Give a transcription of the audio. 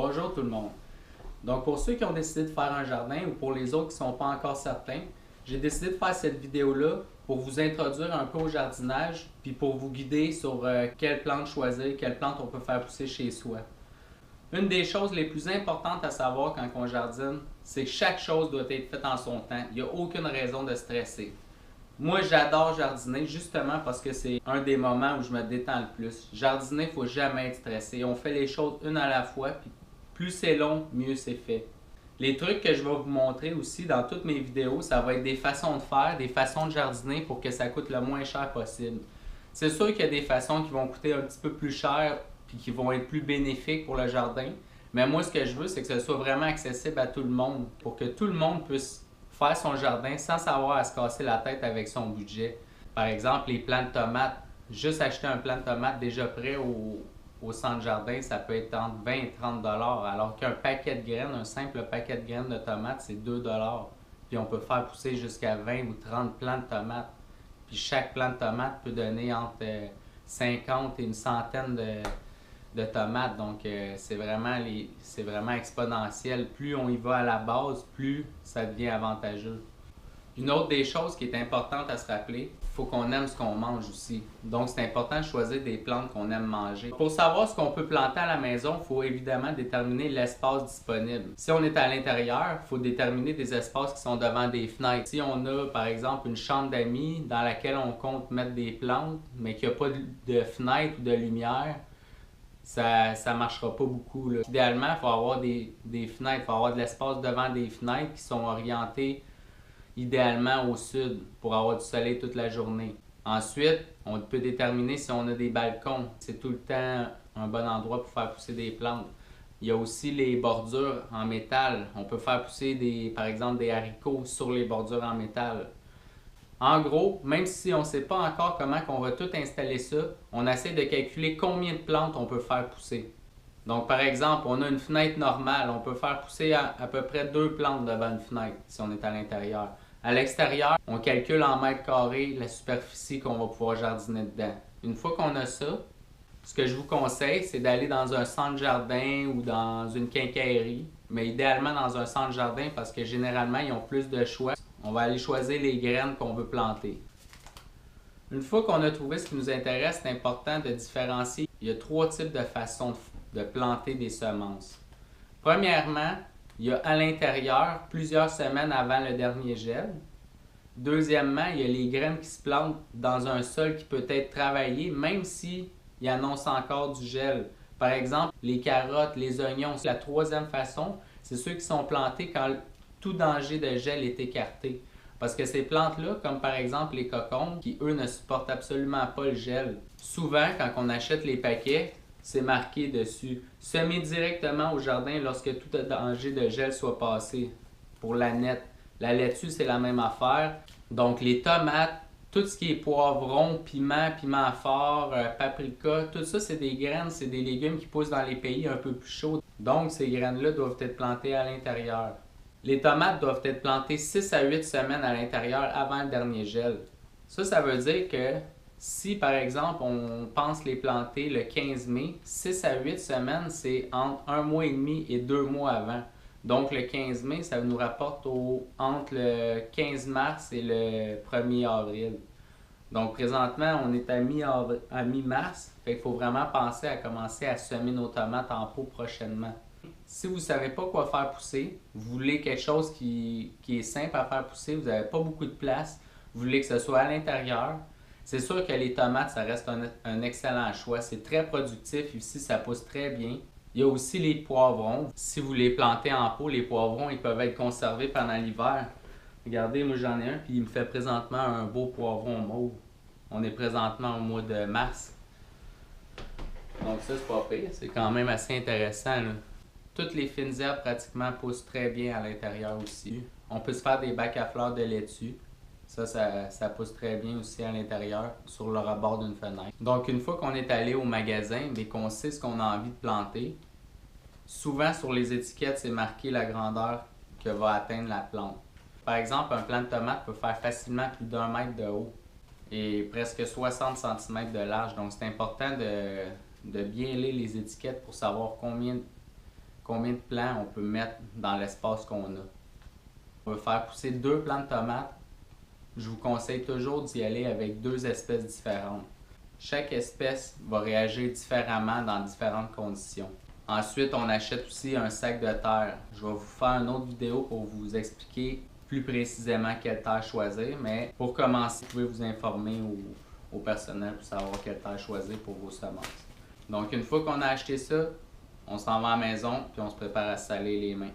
Bonjour tout le monde. Donc pour ceux qui ont décidé de faire un jardin ou pour les autres qui ne sont pas encore certains, j'ai décidé de faire cette vidéo-là pour vous introduire un peu au jardinage puis pour vous guider sur quelle plante choisir, quelle plante on peut faire pousser chez soi. Une des choses les plus importantes à savoir quand on jardine, c'est que chaque chose doit être faite en son temps. Il n'y a aucune raison de stresser. Moi, j'adore jardiner justement parce que c'est un des moments où je me détends le plus. Jardiner, il ne faut jamais être stressé. On fait les choses une à la fois, puis plus c'est long, mieux c'est fait. Les trucs que je vais vous montrer aussi dans toutes mes vidéos, ça va être des façons de faire, des façons de jardiner pour que ça coûte le moins cher possible. C'est sûr qu'il y a des façons qui vont coûter un petit peu plus cher puis qui vont être plus bénéfiques pour le jardin. Mais moi, ce que je veux, c'est que ce soit vraiment accessible à tout le monde pour que tout le monde puisse faire son jardin sans savoir à se casser la tête avec son budget. Par exemple, les plants de tomates. Juste acheter un plant de tomates déjà prêt au centre jardin, ça peut être entre 20 et 30 alors qu'un paquet de graines, un simple paquet de graines de tomates, c'est 2 Puis on peut faire pousser jusqu'à 20 ou 30 plants de tomates. Puis chaque plant de tomates peut donner entre 50 et une centaine de tomates. Donc c'est vraiment exponentiel. Plus on y va à la base, plus ça devient avantageux. Une autre des choses qui est importante à se rappeler, il faut qu'on aime ce qu'on mange aussi. Donc c'est important de choisir des plantes qu'on aime manger. Pour savoir ce qu'on peut planter à la maison, il faut évidemment déterminer l'espace disponible. Si on est à l'intérieur, il faut déterminer des espaces qui sont devant des fenêtres. Si on a par exemple une chambre d'amis dans laquelle on compte mettre des plantes, mais qu'il n'y a pas de fenêtre ou de lumière, ça ne marchera pas beaucoup. Là. Idéalement, il faut avoir des fenêtres, il faut avoir de l'espace devant des fenêtres qui sont orientées idéalement au sud pour avoir du soleil toute la journée. Ensuite, on peut déterminer si on a des balcons. C'est tout le temps un bon endroit pour faire pousser des plantes. Il y a aussi les bordures en métal. On peut faire pousser par exemple des haricots sur les bordures en métal. En gros, même si on ne sait pas encore comment on va tout installer ça, on essaie de calculer combien de plantes on peut faire pousser. Donc par exemple, on a une fenêtre normale, on peut faire pousser à peu près 2 plantes devant une fenêtre si on est à l'intérieur. À l'extérieur, on calcule en mètres carrés la superficie qu'on va pouvoir jardiner dedans. Une fois qu'on a ça, ce que je vous conseille, c'est d'aller dans un centre jardin ou dans une quincaillerie, mais idéalement dans un centre jardin parce que généralement, ils ont plus de choix. On va aller choisir les graines qu'on veut planter. Une fois qu'on a trouvé ce qui nous intéresse, c'est important de différencier. Il y a 3 types de façons de planter des semences. Premièrement, il y a à l'intérieur, plusieurs semaines avant le dernier gel. Deuxièmement, il y a les graines qui se plantent dans un sol qui peut être travaillé, même s'il annonce encore du gel. Par exemple, les carottes, les oignons. La troisième façon, c'est ceux qui sont plantés quand tout danger de gel est écarté. Parce que ces plantes-là, comme par exemple les cocombes, qui eux ne supportent absolument pas le gel. Souvent, quand on achète les paquets, c'est marqué dessus. Semer directement au jardin lorsque tout danger de gel soit passé. Pour la nette. La laitue, c'est la même affaire. Donc les tomates, tout ce qui est poivron, piment fort, paprika, tout ça c'est des graines, c'est des légumes qui poussent dans les pays un peu plus chauds. Donc ces graines-là doivent être plantées à l'intérieur. Les tomates doivent être plantées 6 à 8 semaines à l'intérieur avant le dernier gel. Ça veut dire que si, par exemple, on pense les planter le 15 mai, 6 à 8 semaines, c'est entre 1 mois et demi et 2 mois avant. Donc, le 15 mai, ça nous rapporte entre le 15 mars et le 1er avril. Donc, présentement, on est à mi-mars, fait qu'il faut vraiment penser à commencer à semer nos tomates en pot prochainement. Si vous ne savez pas quoi faire pousser, vous voulez quelque chose qui est simple à faire pousser, vous n'avez pas beaucoup de place, vous voulez que ce soit à l'intérieur, c'est sûr que les tomates, ça reste un excellent choix. C'est très productif, ici ça pousse très bien. Il y a aussi les poivrons. Si vous les plantez en pot, les poivrons, ils peuvent être conservés pendant l'hiver. Regardez, moi j'en ai un, puis il me fait présentement un beau poivron mauve. On est présentement au mois de mars. Donc ça, c'est pas pire, c'est quand même assez intéressant, là. Toutes les fines herbes pratiquement poussent très bien à l'intérieur aussi. On peut se faire des bacs à fleurs de laitue. Ça pousse très bien aussi à l'intérieur, sur le rebord d'une fenêtre. Donc, une fois qu'on est allé au magasin et qu'on sait ce qu'on a envie de planter, souvent sur les étiquettes, c'est marqué la grandeur que va atteindre la plante. Par exemple, un plant de tomate peut faire facilement plus d'1 mètre de haut et presque 60 cm de large. Donc, c'est important de bien lire les étiquettes pour savoir combien combien de plants on peut mettre dans l'espace qu'on a. On veut faire pousser 2 plants de tomates. Je vous conseille toujours d'y aller avec 2 espèces différentes. Chaque espèce va réagir différemment dans différentes conditions. Ensuite, on achète aussi un sac de terre. Je vais vous faire une autre vidéo pour vous expliquer plus précisément quelle terre choisir, mais pour commencer, vous pouvez vous informer au personnel pour savoir quelle terre choisir pour vos semences. Donc, une fois qu'on a acheté ça, on s'en va à la maison puis on se prépare à saler les mains.